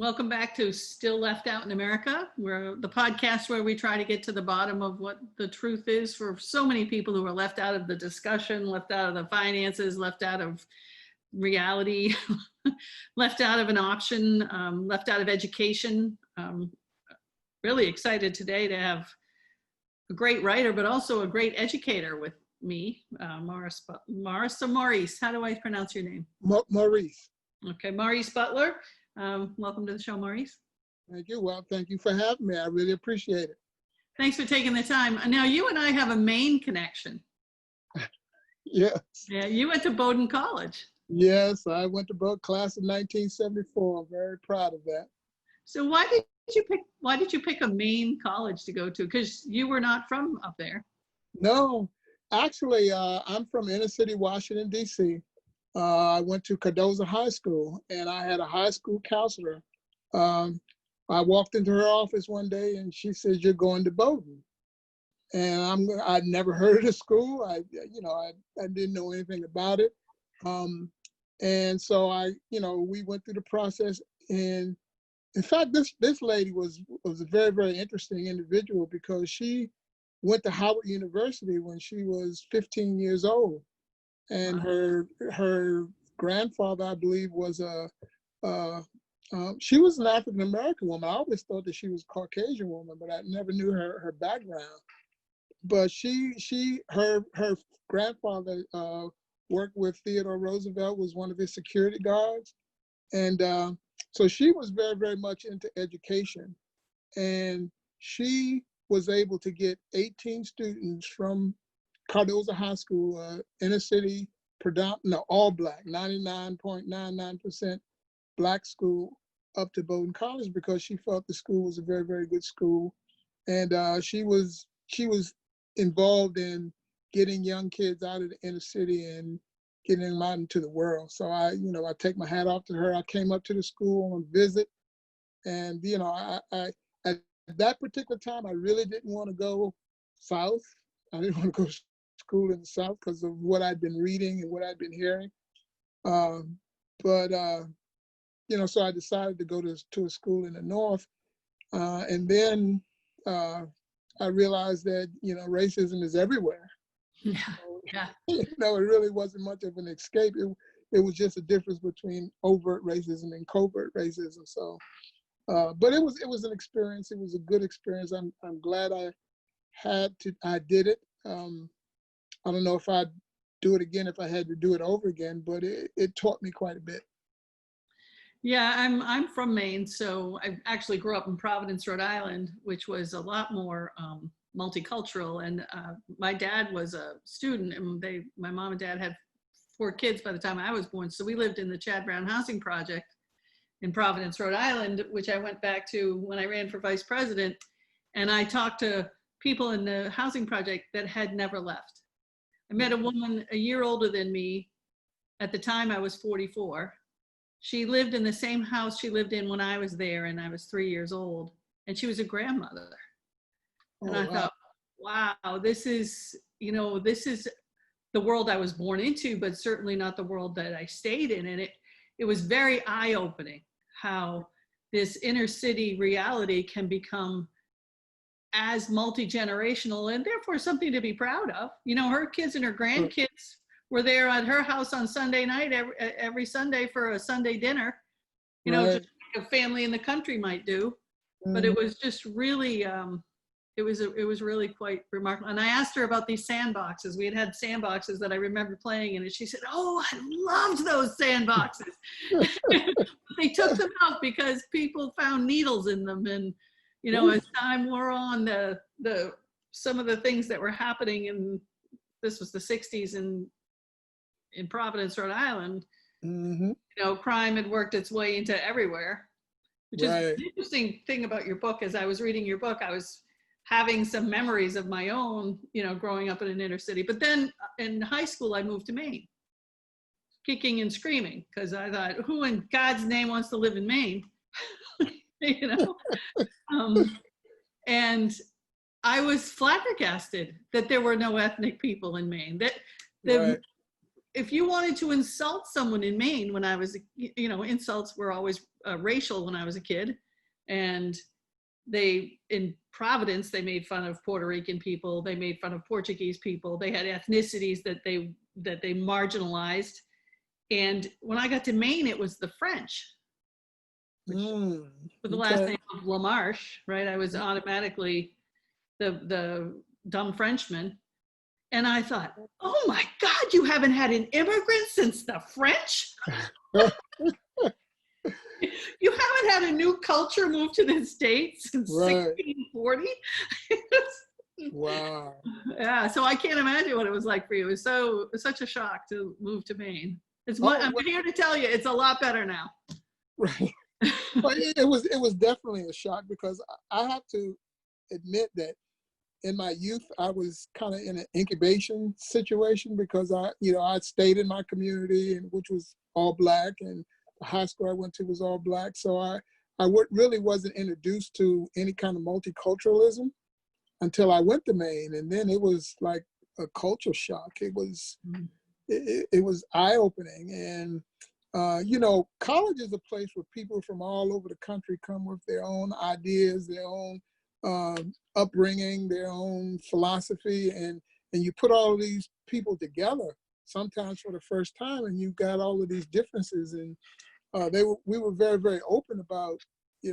Welcome back to Still Left Out in America. We're the podcast where we try to get to the bottom of what the truth is for so many people who are left out of the discussion, left out of the finances, left out of reality, left out of an option, left out of education. Really excited today to have a great writer, but also a great educator with me, Maurice or Maurice. How do I pronounce your name? Maurice. Okay, Maurice Butler. Welcome to the show, Maurice. Thank you. Well, thank you for having me. I really appreciate it. Thanks for taking the time. Now, you and I have a Maine connection. Yes. Yeah, you went to Bowdoin College. Yes, I went to Bowdoin class in 1974. I'm very proud of that. So why did you pick a Maine college to go to? Because you were not from up there. No, actually, I'm from inner city Washington, D.C. I went to Cardozo High School, and I had a high school counselor. I walked into her office one day, and she said, "You're going to Bowdoin." And I'd never heard of the school. I didn't know anything about it. And so we went through the process. And in fact, this lady was a very, very interesting individual because she went to Howard University when she was 15 years old. And her grandfather, I believe, was she was an African-American woman. I always thought that she was a Caucasian woman, but I never knew her background. But her grandfather worked with Theodore Roosevelt, was one of his security guards. And so she was very, very much into education. And she was able to get 18 students from Cardozo High School, inner city, all black, 99.99% black school, up to Bowdoin College because she felt the school was a very, very good school. And she was involved in getting young kids out of the inner city and getting them out into the world. So I take my hat off to her. I came up to the school on a visit, and I at that particular time I really didn't want to go south. I didn't want to go to school in the South because of what I'd been reading and what I'd been hearing. So I decided to go to a school in the North. And then I realized that, racism is everywhere. Yeah. Yeah. It really wasn't much of an escape. It was just a difference between overt racism and covert racism. So, but it was an experience. It was a good experience. I'm glad I did it. I don't know if I'd do it again if I had to do it over again, but it taught me quite a bit. Yeah, I'm from Maine, so I actually grew up in Providence, Rhode Island, which was a lot more multicultural. And my dad was a student, and my mom and dad had 4 kids by the time I was born. So we lived in the Chad Brown Housing Project in Providence, Rhode Island, which I went back to when I ran for vice president. And I talked to people in the housing project that had never left. I met a woman a year older than me. At the time, I was 44. She lived in the same house she lived in when I was there, and I was 3 years old. And she was a grandmother. And I thought, wow, this is the world I was born into, but certainly not the world that I stayed in. And it was very eye-opening how this inner city reality can become as multi-generational and therefore something to be proud of. Her kids and her grandkids were there at her house on Sunday night, every Sunday for a Sunday dinner, just like a family in the country might do. But it was just really, it was really quite remarkable. And I asked her about these sandboxes. We had sandboxes that I remember playing in, and she said, "Oh, I loved those sandboxes." They took them out because people found needles in them. And as time wore on, some of the things that were happening this was the 60s in Providence, Rhode Island, crime had worked its way into everywhere, which is an interesting thing about your book. As I was reading your book, I was having some memories of my own, growing up in an inner city. But then in high school, I moved to Maine, kicking and screaming, because I thought, who in God's name wants to live in Maine? And I was flabbergasted that there were no ethnic people in Maine. If you wanted to insult someone in Maine, when I was, insults were always racial when I was a kid, and they, in Providence, they made fun of Puerto Rican people, they made fun of Portuguese people, they had ethnicities that they marginalized. And when I got to Maine, it was the French, which with the last Okay. name of LaMarche, right? I was automatically the dumb Frenchman. And I thought, oh my God, you haven't had an immigrant since the French? You haven't had a new culture move to the States since Right. 1640? Wow. Yeah, so I can't imagine what it was like for you. It was such a shock to move to Maine. Oh, I'm here to tell you, it's a lot better now. right. But it was definitely a shock, because I have to admit that in my youth, I was kind of in an incubation situation, because I stayed in my community, and which was all Black, and the high school I went to was all Black. So I really wasn't introduced to any kind of multiculturalism until I went to Maine, and then it was like a culture shock. It was eye-opening, and college is a place where people from all over the country come with their own ideas, their own upbringing, their own philosophy, and you put all of these people together, sometimes for the first time, and you got all of these differences, and we were very, very open about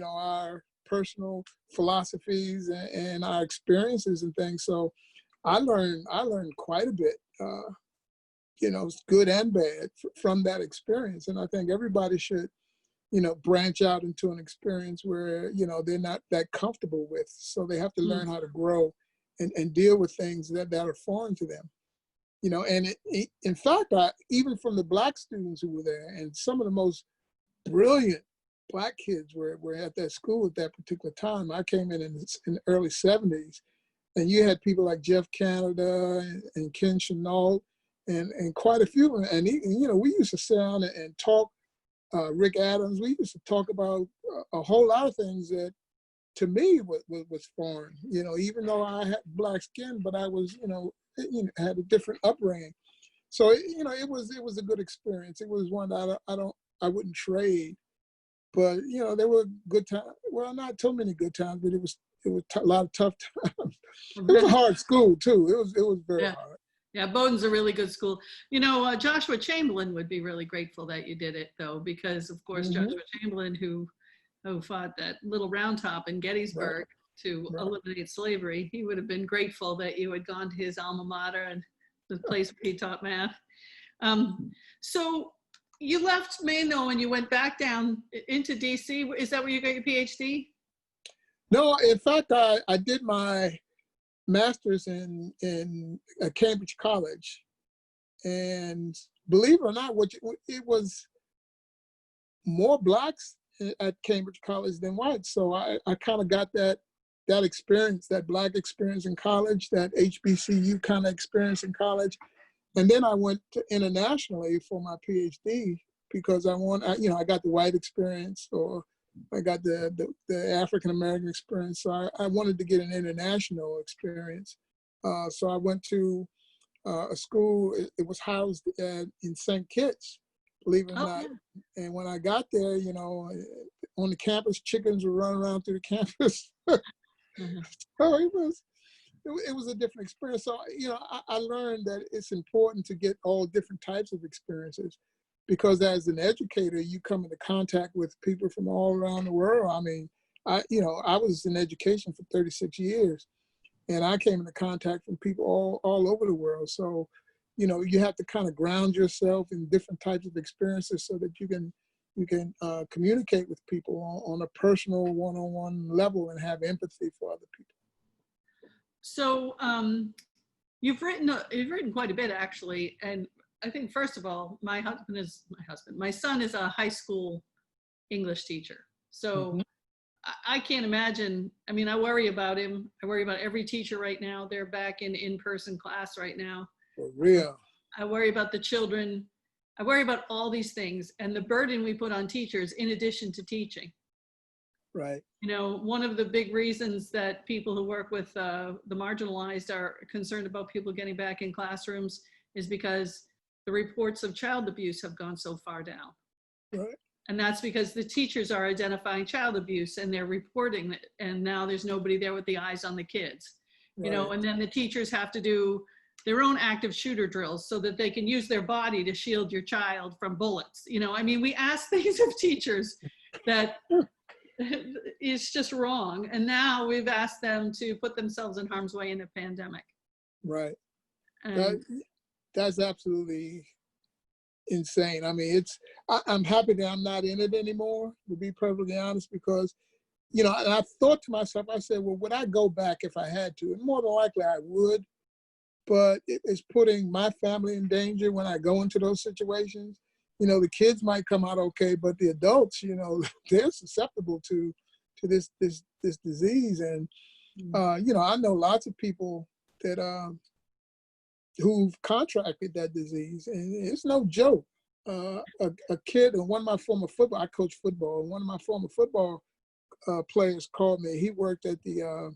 our personal philosophies and our experiences and things. So I learned quite a bit, good and bad, from that experience. And I think everybody should branch out into an experience where they're not that comfortable with, so they have to learn how to grow and deal with things that are foreign to them. And in fact, even from the Black students who were there, and some of the most brilliant Black kids were at that school at that particular time. I came in the early 70s, and you had people like Jeff Canada and Ken Chenault and quite a few. And we used to sit down and talk, Rick Adams, we used to talk about a whole lot of things that to me was foreign, even though I had Black skin, but I was, had a different upbringing. So, it was a good experience. It was one that I wouldn't trade. But there were good times. Well, not too many good times, but it was a lot of tough times. It was a hard school too. It was very hard. Yeah, Bowdoin's a really good school. Joshua Chamberlain would be really grateful that you did it, though, because of course Joshua Chamberlain, who fought that little round top in Gettysburg to eliminate slavery, he would have been grateful that you had gone to his alma mater and the place where he taught math. So you left Maine, though, and you went back down into DC. Is that where you got your PhD? No, in fact, I did my master's in Cambridge College, and believe it or not, it was more Blacks at Cambridge College than whites. So I kind of got that experience, that Black experience in college, that HBCU kind of experience in college. And then I went internationally for my PhD, because I got the white experience, or I got the African-American experience. So I wanted to get an international experience. So I went to a school. It was housed in St. Kitts, believe it or not. Yeah. And when I got there, on the campus, chickens were running around through the campus. So it was a different experience. So, I learned that it's important to get all different types of experiences, because as an educator, you come into contact with people from all around the world. I mean, I was in education for 36 years, and I came into contact with people all over the world. So, you have to kind of ground yourself in different types of experiences so that you can communicate with people on a personal, one-on-one level and have empathy for other people. So you've written quite a bit, actually, and I think, first of all, my son is a high school English teacher. So I can't imagine. I mean, I worry about him. I worry about every teacher right now. They're back in person class right now. For real. I worry about the children. I worry about all these things and the burden we put on teachers in addition to teaching. Right. One of the big reasons that people who work with the marginalized are concerned about people getting back in classrooms is because the reports of child abuse have gone so far down. Right. And that's because the teachers are identifying child abuse and they're reporting it. And now there's nobody there with the eyes on the kids, you know, and then the teachers have to do their own active shooter drills so that they can use their body to shield your child from bullets. You know, I mean, we ask things of teachers that is just wrong. And now we've asked them to put themselves in harm's way in a pandemic. Right. And That's absolutely insane. I mean, I'm happy that I'm not in it anymore, to be perfectly honest, because, you know, and I thought to myself, I said, well, would I go back if I had to? And more than likely I would, but it's putting my family in danger when I go into those situations. You know, the kids might come out okay, but the adults, you know, they're susceptible to this disease. And, you know, I know lots of people that, who've contracted that disease, and it's no joke. A kid, and one of my former football, I coach football, and one of my former football players called me. He worked at the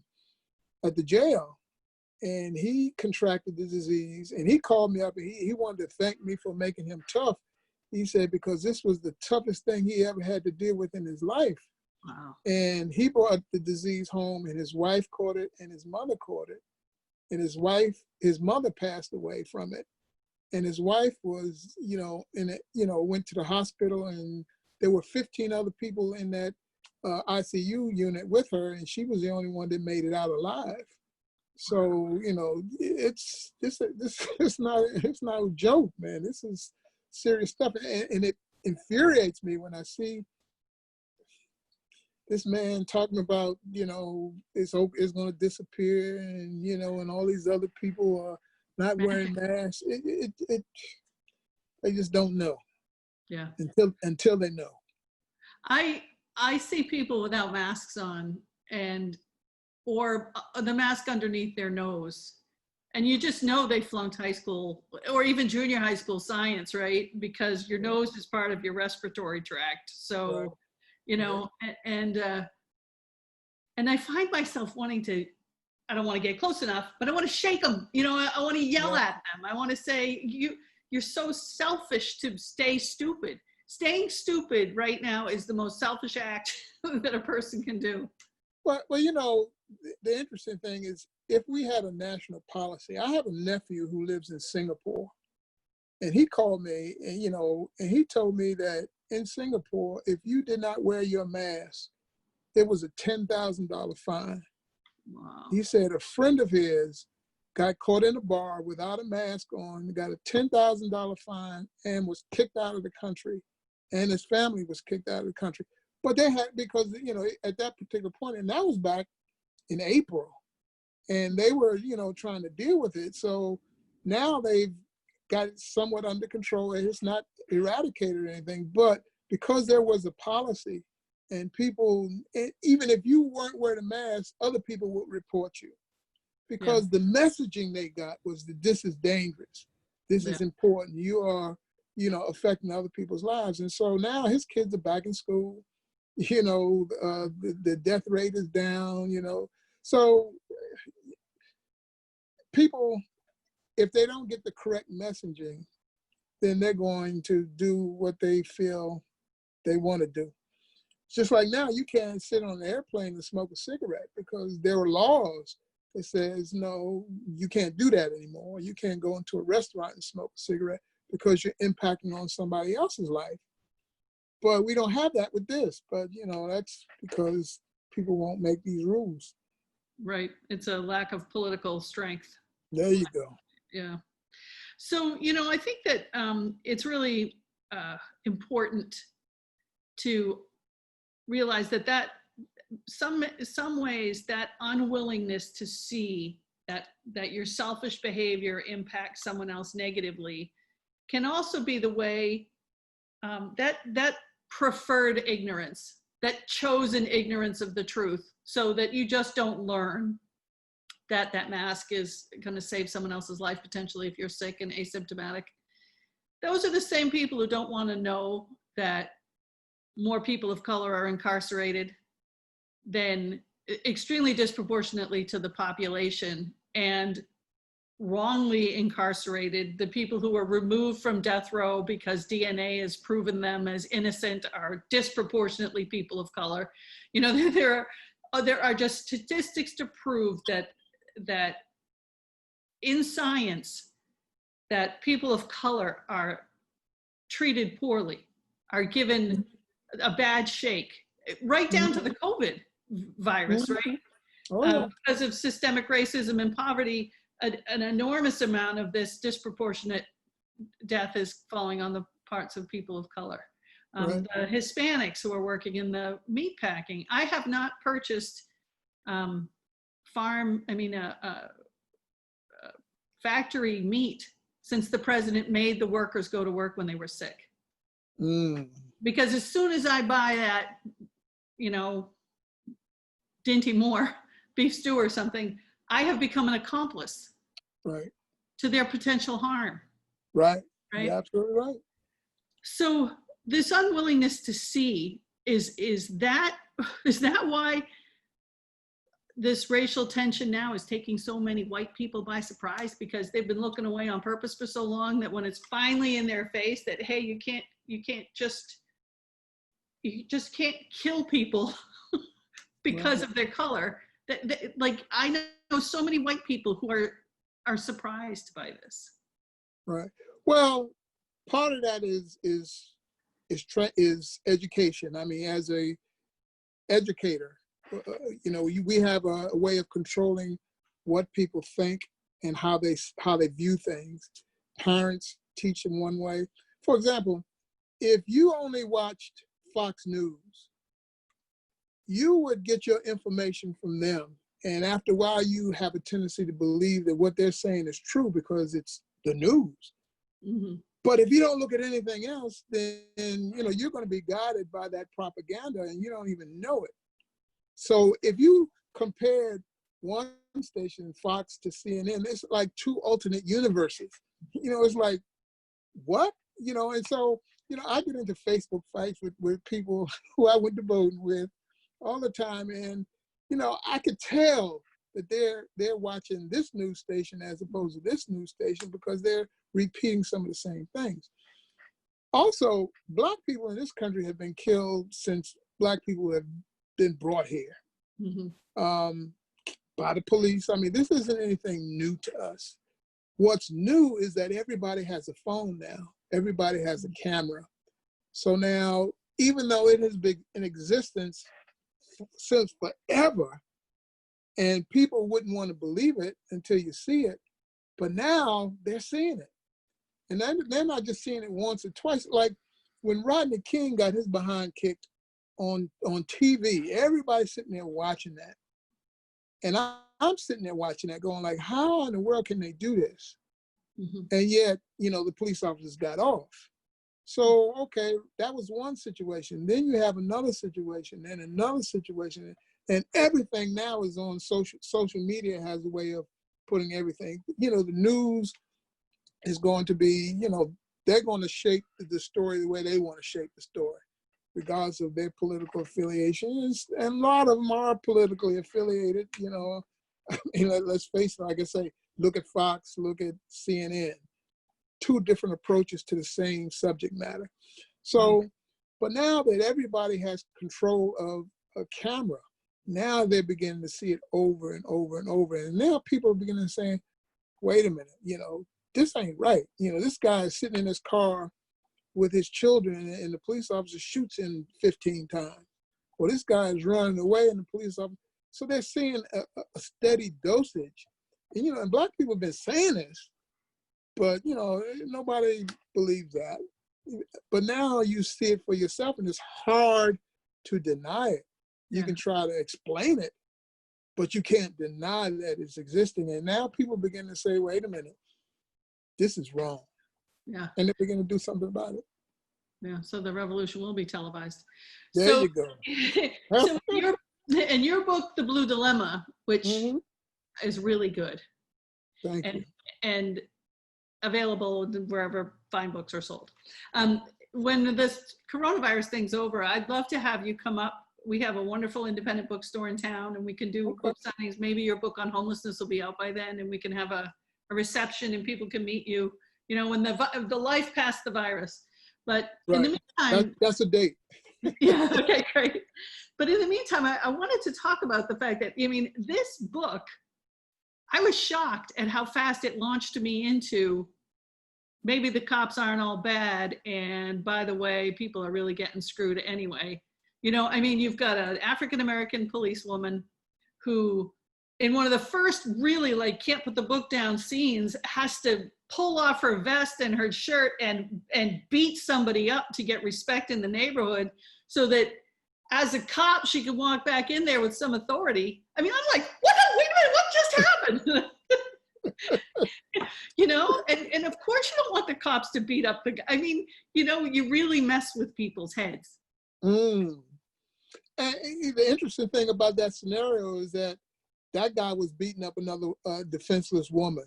jail, and he contracted the disease, and he called me up, and he wanted to thank me for making him tough. He said, because this was the toughest thing he ever had to deal with in his life. wow. And he brought the disease home, and his wife caught it, and his mother caught it. And his mother passed away from it. And his wife was, you know, went to the hospital, and there were 15 other people in that ICU unit with her, and she was the only one that made it out alive. So, you know, it's not a joke, man. This is serious stuff, and it infuriates me when I see this man talking about, you know, it's going to disappear, and, you know, and all these other people are not wearing masks. They just don't know. Yeah. Until they know. I see people without masks on, or the mask underneath their nose. And you just know they flunked high school or even junior high school science, right? Because your nose is part of your respiratory tract. So, right. You know, and I find myself wanting to, I don't want to get close enough, but I want to shake them. You know, I want to yell at them. I want to say, you're so selfish to stay stupid. Staying stupid right now is the most selfish act that a person can do. Well, you know, the interesting thing is, if we had a national policy, I have a nephew who lives in Singapore, and he called me, and, you know, and he told me that in Singapore, if you did not wear your mask, it was a $10,000 fine. Wow. He said a friend of his got caught in a bar without a mask on, got a $10,000 fine, and was kicked out of the country, and his family was kicked out of the country. But they had, because, you know, at that particular point, and that was back in April, and they were, you know, trying to deal with it. So now they've got it somewhat under control, and it's not eradicated or anything, but because there was a policy, and people, even if you weren't wearing a mask, other people would report you, because the messaging they got was that this is dangerous, this is important, you are, you know, affecting other people's lives. And so now his kids are back in school, you know, the death rate is down, you know. So people, if they don't get the correct messaging, then they're going to do what they feel they want to do. Just like now, you can't sit on an airplane and smoke a cigarette, because there are laws that says, no, you can't do that anymore. You can't go into a restaurant and smoke a cigarette because you're impacting on somebody else's life. But we don't have that with this. But, you know, that's because people won't make these rules. Right. It's a lack of political strength. There you go. Yeah. So, you know, I think that it's really important to realize that some ways that unwillingness to see that your selfish behavior impacts someone else negatively can also be the way that preferred ignorance, that chosen ignorance of the truth, so that you just don't learn that mask is going to save someone else's life potentially if you're sick and asymptomatic. Those are the same people who don't want to know that more people of color are incarcerated than extremely disproportionately to the population. And wrongly incarcerated, the people who were removed from death row because DNA has proven them as innocent are disproportionately people of color. You know, there are just statistics to prove that in science, that people of color are treated poorly, are given a bad shake, right down to the COVID virus, right? Oh, yeah. Because of systemic racism and poverty, an enormous amount of this disproportionate death is falling on the parts of people of color. Right. The Hispanics who are working in the meat packing. I have not purchased factory meat since the president made the workers go to work when they were sick. Because as soon as I buy that, you know, Dinty Moore beef stew or something, I have become an accomplice, right, to their potential harm. Right. Right. You're absolutely right. So this unwillingness to see is that why this racial tension now is taking so many white people by surprise, because they've been looking away on purpose for so long that when it's finally in their face that, hey, you just can't kill people because Right. of their color. Like, I know so many white people who are surprised by this. Right. Well, part of that is education. I mean, as a educator, you know, we have a way of controlling what people think and how they view things. Parents teach them one way. For example, if you only watched Fox News, you would get your information from them. And after a while, you have a tendency to believe that what they're saying is true because it's the news. Mm-hmm. But if you don't look at anything else, then, you know, you're going to be guided by that propaganda and you don't even know it. So if you compared one station, Fox, to CNN, it's like two alternate universes. You know, it's like, what? You know, and so, you know, I get into Facebook fights with people who I went to voting with all the time. And, you know, I could tell that they're watching this news station as opposed to this news station because they're repeating some of the same things. Also, Black people in this country have been killed since Black people have been brought here by the police. I mean, this isn't anything new to us. What's new is that everybody has a phone now. Everybody has a camera. So now, even though it has been in existence since forever, and people wouldn't want to believe it until you see it, but now they're seeing it. And they're not just seeing it once or twice. Like when Rodney King got his behind kicked on TV, everybody's sitting there watching that. And I'm sitting there watching that going like, how in the world can they do this? And yet, you know, the police officers got off. So, okay, that was one situation. Then you have another situation and another situation. And everything now is on social media has a way of putting everything. You know, the news is going to be, you know, they're going to shape the story the way they want to shape the story, regardless of their political affiliations. And a lot of them are politically affiliated, you know. Let's face it, like I say, look at Fox, look at CNN. Two different approaches to the same subject matter. So, but now that everybody has control of a camera, now they're beginning to see it over and over and over. And now people are beginning to say, wait a minute, you know, this ain't right. You know, this guy is sitting in his car with his children and the police officer shoots him 15 times. Or this guy is running away and the police officer. So they're seeing a steady dosage. And, you know, and Black people have been saying this, but, you know, nobody believes that. But now you see it for yourself and it's hard to deny it. You can try to explain it, but you can't deny that it's existing. And now people begin to say, wait a minute, this is wrong. Yeah. And they begin to do something about it. Yeah, so the revolution will be televised. There you go. So in your book, The Blue Dilemma, which is really good. Thank you. And available wherever fine books are sold. When this coronavirus thing's over, I'd love to have you come up. We have a wonderful independent bookstore in town and we can do book signings. Maybe your book on homelessness will be out by then and we can have a a reception and people can meet you, you know, when the life past the virus. But in the Right. meantime, That's a date. yeah, okay, great. But in the meantime, I wanted to talk about the fact that, I mean, this book, I was shocked at how fast it launched me into maybe the cops aren't all bad. And by the way, people are really getting screwed anyway. You know, I mean, you've got an African-American policewoman who, in one of the first really like can't put the book down scenes, has to pull off her vest and her shirt and beat somebody up to get respect in the neighborhood so that as a cop, she can walk back in there with some authority. I mean, I'm like, what? Wait a minute, what just happened? You know, and of course you don't want the cops to beat up the guy. I mean, you know, you really mess with people's heads. Mm. And the interesting thing about that scenario is that that guy was beating up another defenseless woman.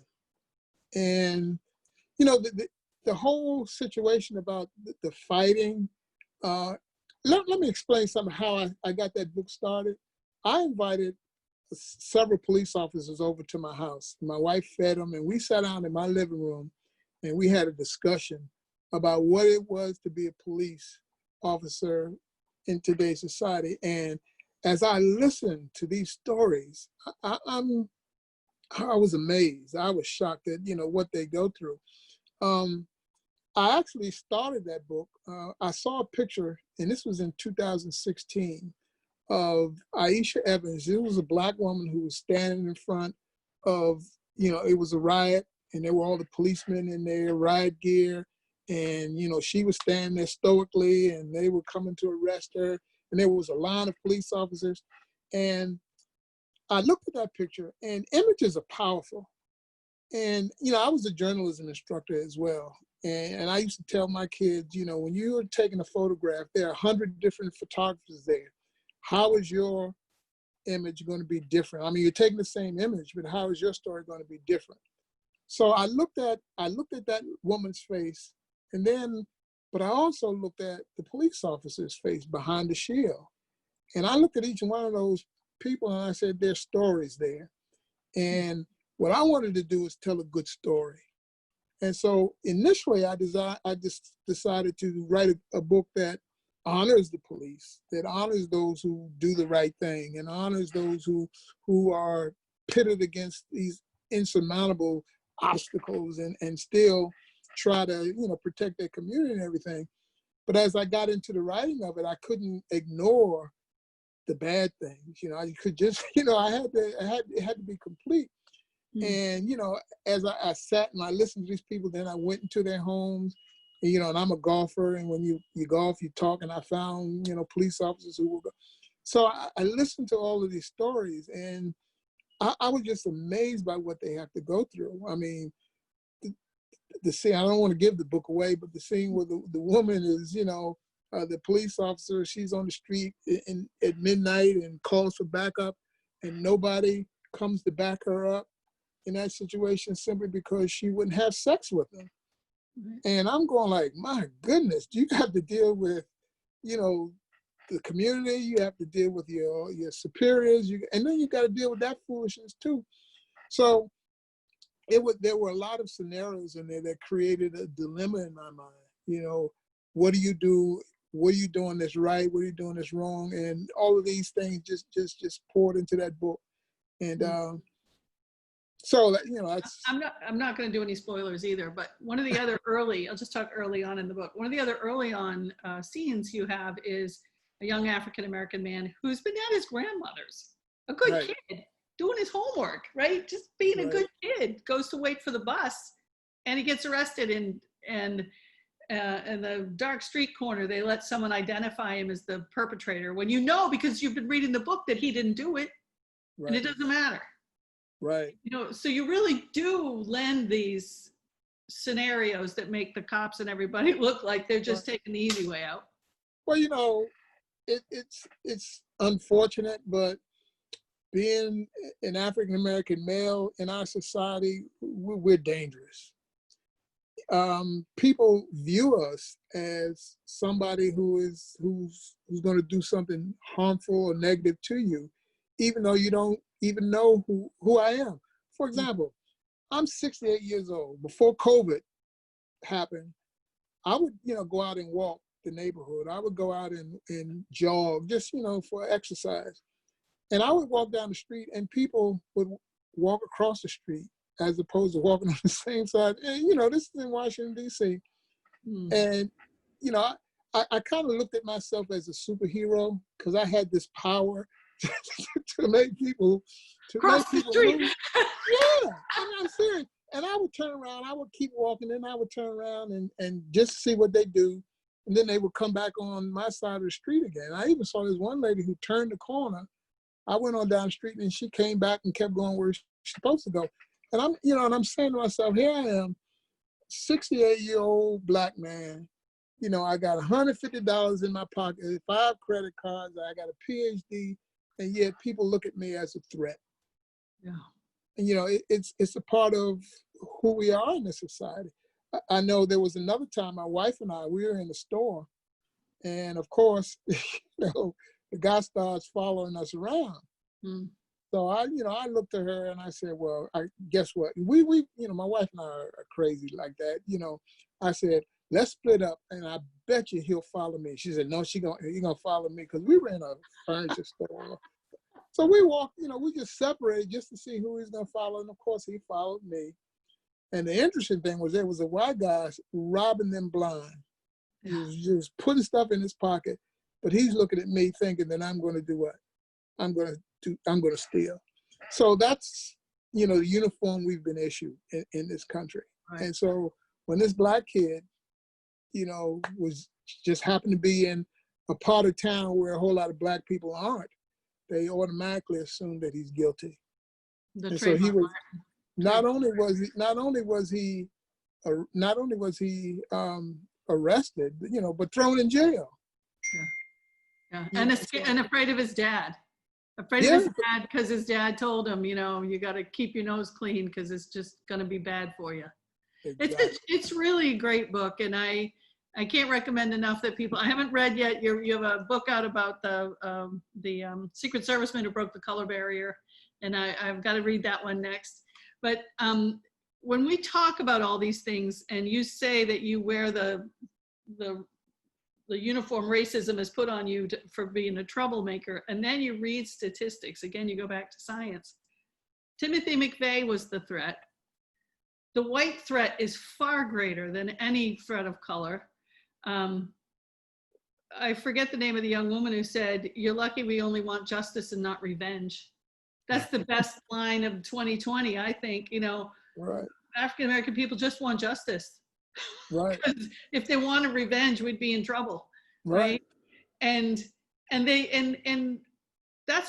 And, you know, the whole situation about the fighting, let me explain something how I got that book started. I invited several police officers over to my house. My wife fed them, and we sat down in my living room and we had a discussion about what it was to be a police officer in today's society. And as I listened to these stories, I was amazed. I was shocked at, you know, what they go through. I actually started that book. I saw a picture, and this was in 2016, of Aisha Evans. It was a Black woman who was standing in front of, you know, it was a riot, and there were all the policemen in their riot gear. And, you know, she was standing there stoically, and they were coming to arrest her. And there was a line of police officers. And I looked at that picture, and images are powerful. And, you know, I was a journalism instructor as well. And I used to tell my kids, you know, when you're taking a photograph, there are 100 different photographers there. How is your image going to be different? I mean, you're taking the same image, but how is your story going to be different? So I looked at that woman's face, and then, but I also looked at the police officer's face behind the shield. And I looked at each one of those people and I said, there's stories there. And what I wanted to do is tell a good story. And so initially I just decided to write a book that honors the police, that honors those who do the right thing, and honors those who are pitted against these insurmountable obstacles and still try to, you know, protect their community and everything. But as I got into the writing of it, I couldn't ignore the bad things. You know, I could just, you know, it had to be complete. And, you know, as I sat and I listened to these people, then I went into their homes, and, you know, and I'm a golfer, and when you golf, you talk, and I found, you know, police officers who were, so I listened to all of these stories, and I was just amazed by what they have to go through. I mean, the scene, I don't want to give the book away, but the scene where the woman is, you know, the police officer, she's on the street at midnight and calls for backup, and nobody comes to back her up in that situation simply because she wouldn't have sex with him. And I'm going like, my goodness, you have to deal with, you know, the community, you have to deal with your superiors, and then you got to deal with that foolishness too. So there were a lot of scenarios in there that created a dilemma in my mind. You know, what do you do? What are you doing that's right? What are you doing that's wrong? And all of these things just poured into that book. And so that, you know, I'm not going to do any spoilers either, but one of the other I'll just talk early on in the book. One of the other early on scenes you have is a young African-American man who's been at his grandmother's, a good kid, doing his homework, right? Just being a good kid, goes to wait for the bus, and he gets arrested, and in the dark street corner, they let someone identify him as the perpetrator, when you know, because you've been reading the book, that he didn't do it, and it doesn't matter. Right. You know, so you really do lend these scenarios that make the cops and everybody look like they're just taking the easy way out. Well, you know, it's unfortunate, but being an African-American male in our society, we're dangerous. People view us as somebody who's going to do something harmful or negative to you, even though you don't even know who I am. For example, I'm 68 years old. Before COVID happened, I would, go out and walk the neighborhood. I would go out and jog, just, for exercise. And I would walk down the street and people would walk across the street as opposed to walking on the same side. And, this is in Washington, D.C. Hmm. And, I kind of looked at myself as a superhero because I had this power to make people, Cross the street. move. Yeah, I'm serious. And I would turn around, I would keep walking, and I would turn around and just see what they do. And then they would come back on my side of the street again. I even saw this one lady who turned the corner. I went on down the street and she came back and kept going where she's supposed to go. And I'm saying to myself, here I am, 68-year-old Black man. I got $150 in my pocket, 5 credit cards, I got a PhD, and yet people look at me as a threat. Yeah. And it's a part of who we are in this society. I know there was another time my wife and I, we were in the store, and of course, the guy starts following us around. Mm. So I looked at her and I said, well, guess what? We my wife and I are crazy like that. I said, let's split up, and I bet you he'll follow me. She said, no, he's gonna follow me, because we were in a furniture store. So we walked, we just separated just to see who he's gonna follow, and of course he followed me. And the interesting thing was there was a white guy robbing them blind. He was just putting stuff in his pocket, but he's looking at me thinking that I'm gonna do what? I'm gonna steal. So that's, the uniform we've been issued in this country. Right. And so when this Black kid, was just happened to be in a part of town where a whole lot of Black people aren't, they automatically assume that he's guilty. And so he was not only was he arrested, but thrown in jail. Yeah. And afraid of his dad. Afraid of his dad because his dad told him, you got to keep your nose clean because it's just going to be bad for you. Exactly. It's really a great book, and I can't recommend enough that people. I haven't read yet. You have a book out about the Secret Serviceman who broke the color barrier, and I've got to read that one next. But when we talk about all these things, and you say that you wear the uniform racism is put on you for being a troublemaker, and then you read statistics. Again, you go back to science. Timothy McVeigh was the threat. The white threat is far greater than any threat of color. I forget the name of the young woman who said, "You're lucky we only want justice and not revenge." That's the best line of 2020, I think. Right. African-American people just want justice. Right. If they wanted revenge, we'd be in trouble. Right. And that's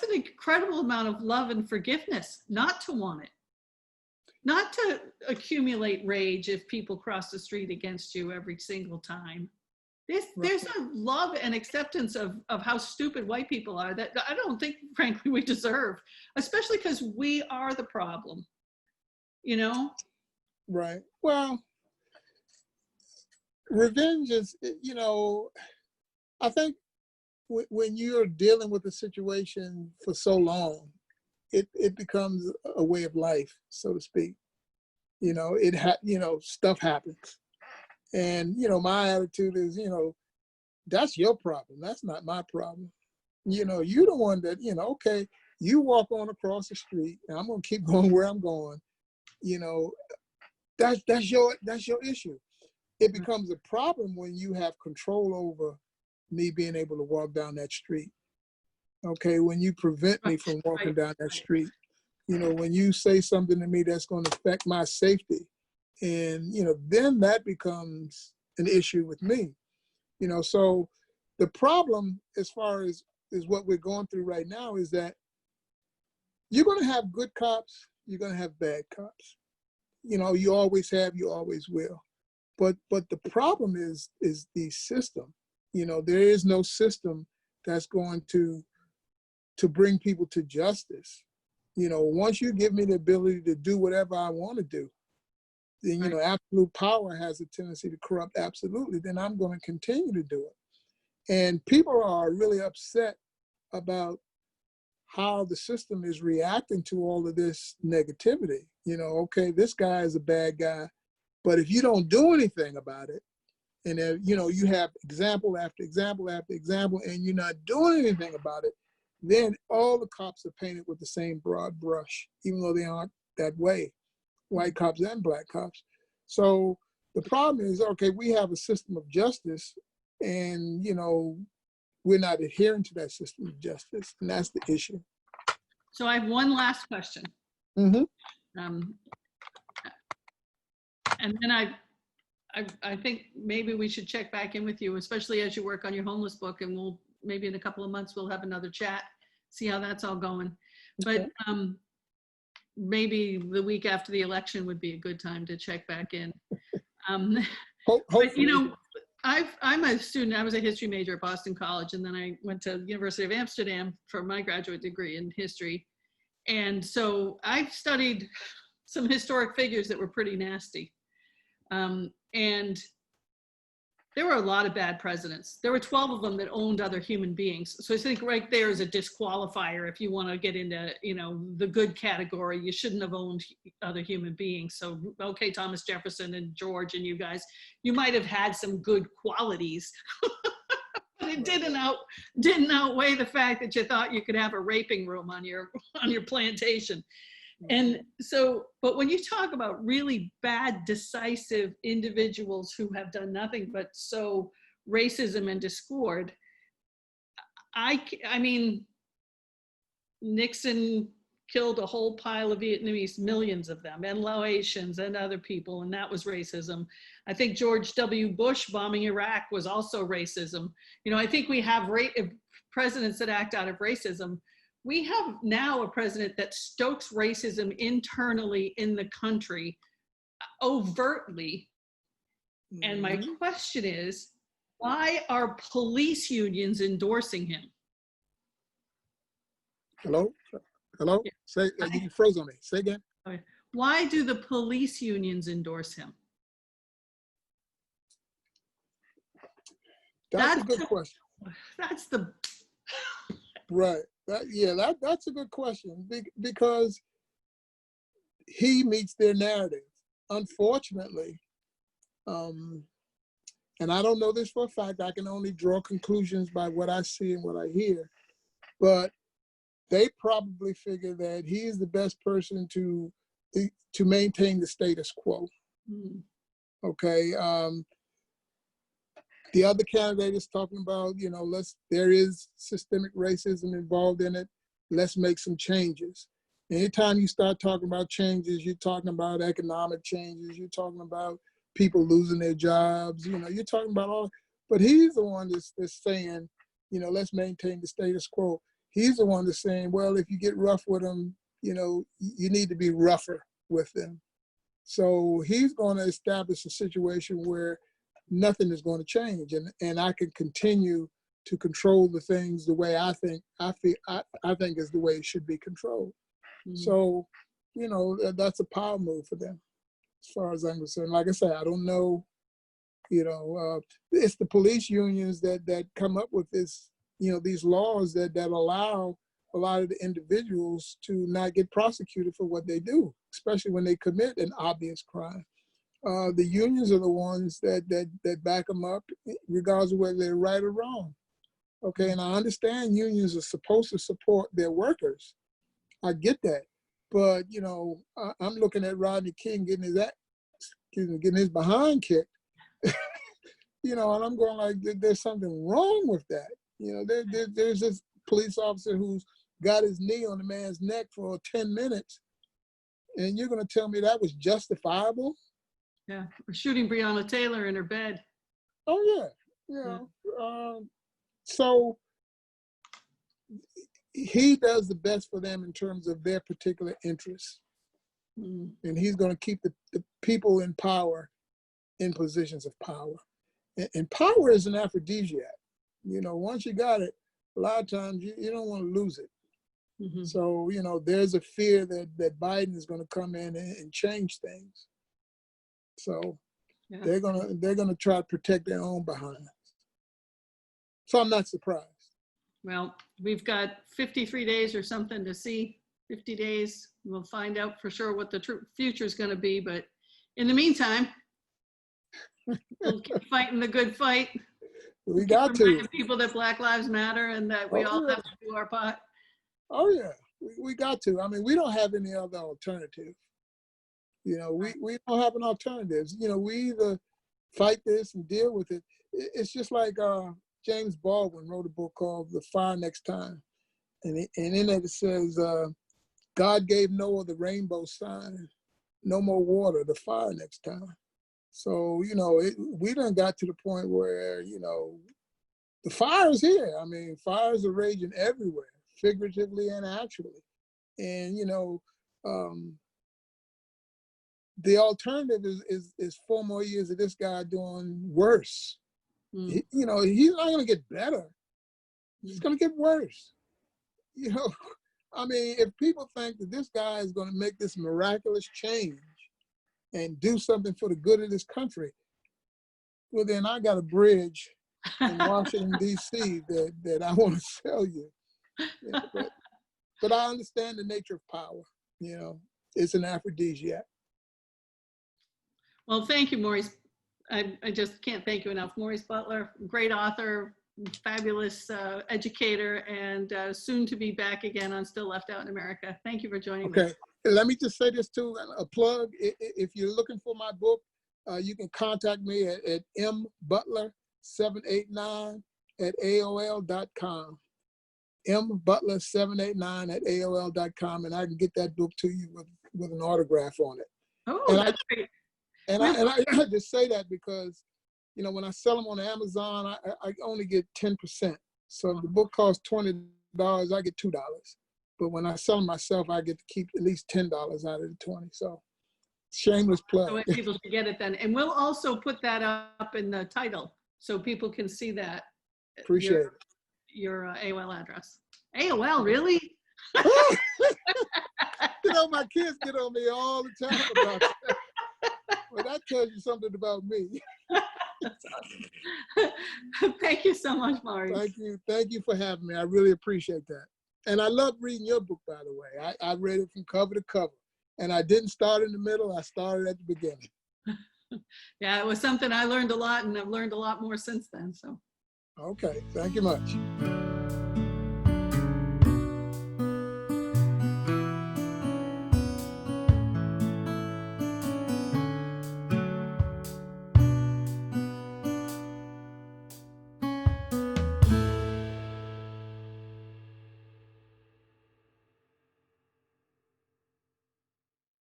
an incredible amount of love and forgiveness not to want it. Not to accumulate rage if people cross the street against you every single time. There's a love and acceptance of how stupid white people are that I don't think, frankly, we deserve, especially because we are the problem, Right. Well, revenge is, I think when you're dealing with a situation for so long, it becomes a way of life, so to speak. Stuff happens. And, my attitude is, that's your problem. That's not my problem. You're the one that, okay, you walk on across the street and I'm going to keep going where I'm going. That's your issue. It becomes a problem when you have control over me being able to walk down that street. Okay, when you prevent me from walking down that street, when you say something to me that's going to affect my safety, and, then that becomes an issue with me. So the problem as far as what we're going through right now is that you're going to have good cops, you're going to have bad cops. You always have, you always will. But the problem is the system. There is no system that's going to bring people to justice. Once you give me the ability to do whatever I want to do, then, absolute power has a tendency to corrupt absolutely, then I'm going to continue to do it. And people are really upset about how the system is reacting to all of this negativity. Okay, this guy is a bad guy, but if you don't do anything about it, and if, you have example after example after example, and you're not doing anything about it, then all the cops are painted with the same broad brush, even though they aren't that way, white cops and black cops. So the problem is, okay, we have a system of justice, and, we're not adhering to that system of justice, and that's the issue. So I have one last question. Mm-hmm. And then I think maybe we should check back in with you, especially as you work on your homeless book, and we'll maybe in a couple of months we'll have another chat, see how that's all going. But maybe the week after the election would be a good time to check back in. Hopefully. But, I'm a student. I was a history major at Boston College, and then I went to the University of Amsterdam for my graduate degree in history. And so I've studied some historic figures that were pretty nasty. And there were a lot of bad presidents. There were 12 of them that owned other human beings. So I think right there is a disqualifier. If you want to get into, the good category, you shouldn't have owned other human beings. So, okay, Thomas Jefferson and George and you guys, you might have had some good qualities, but it didn't outweigh the fact that you thought you could have a raping room on your plantation. And so, but when you talk about really bad, decisive individuals who have done nothing but sow racism and discord, I mean, Nixon killed a whole pile of Vietnamese, millions of them, and Laotians and other people, and that was racism. I think George W. Bush bombing Iraq was also racism. I think we have presidents that act out of racism. We have now a president that stokes racism internally in the country overtly. And my question is, why are police unions endorsing him? Hello? Yeah. Say, you froze on me. Say again. Okay. Why do the police unions endorse him? That's a good question. That's the... Right. That's a good question, because he meets their narrative. Unfortunately, and I don't know this for a fact, I can only draw conclusions by what I see and what I hear, but they probably figure that he is the best person to maintain the status quo. Okay. The other candidate is talking about, there is systemic racism involved in it. Let's make some changes. Anytime you start talking about changes, you're talking about economic changes. You're talking about people losing their jobs. You're talking about all. But he's the one that's saying, let's maintain the status quo. He's the one that's saying, well, if you get rough with them, you need to be rougher with them. So he's going to establish a situation where nothing is going to change, and I can continue to control the things the way I think is the way it should be controlled. So, that's a power move for them, as far as I'm concerned. Like I said, I don't know, it's the police unions that come up with this, these laws that allow a lot of the individuals to not get prosecuted for what they do, especially when they commit an obvious crime. The unions are the ones that back them up, regardless of whether they're right or wrong. Okay, and I understand unions are supposed to support their workers. I get that, but I'm looking at Rodney King getting his behind kicked. And I'm going like, there's something wrong with that. There's this police officer who's got his knee on the man's neck for 10 minutes, and you're going to tell me that was justifiable? Yeah, or shooting Breonna Taylor in her bed. Oh yeah. So he does the best for them in terms of their particular interests, and he's going to keep the people in power in positions of power. And power is an aphrodisiac. Once you got it, a lot of times you don't want to lose it. So there's a fear that Biden is going to come in and change things. So they're gonna try to protect their own behinds. So I'm not surprised. Well, we've got 53 days or something to see. 50 days. We'll find out for sure what the future is going to be. But in the meantime, we'll keep fighting the good fight. We got to. Reminding people that Black Lives Matter and that we all have to do our part. Oh yeah, we got to. I mean, we don't have any other alternative. You know, we don't have an alternative. You know, we either fight this and deal with it. It's just like James Baldwin wrote a book called The Fire Next Time. And in it says, God gave Noah the rainbow sign, no more water, the fire next time. So, you know, we done got to the point where, you know, the fire is here. I mean, fires are raging everywhere, figuratively and actually. And, you know, the alternative is 4 more years of this guy doing worse. You know, he's not going to get better. He's going to get worse. You know, I mean, if people think that this guy is going to make this miraculous change and do something for the good of this country, well, then I got a bridge in Washington, D.C. that I want to sell you. Yeah, but I understand the nature of power. You know, it's an aphrodisiac. Well, thank you, Maurice. I just can't thank you enough. Maurice Butler, great author, fabulous educator, and soon to be back again on Still Left Out in America. Thank you for joining me. Okay, let me just say this too, a plug. If you're looking for my book, you can contact me at mbutler789@aol.com. mbutler789@aol.com, and I can get that book to you with an autograph on it. Oh, and that's great. And I just say that because, you know, when I sell them on Amazon, I only get 10%. So if the book costs $20, I get $2. But when I sell them myself, I get to keep at least $10 out of the 20. So shameless plug. So people should get it then. And we'll also put that up in the title so people can see that. Appreciate it. Your AOL address. AOL, really? You know, my kids get on me all the time about that. Well, that tells you something about me. That's awesome. Thank you so much, Maurice. Thank you for having me. I really appreciate that. And I love reading your book, by the way. I read it from cover to cover. And I didn't start in the middle, I started at the beginning. Yeah, it was something I learned a lot, and I've learned a lot more since then. So. Okay, thank you much.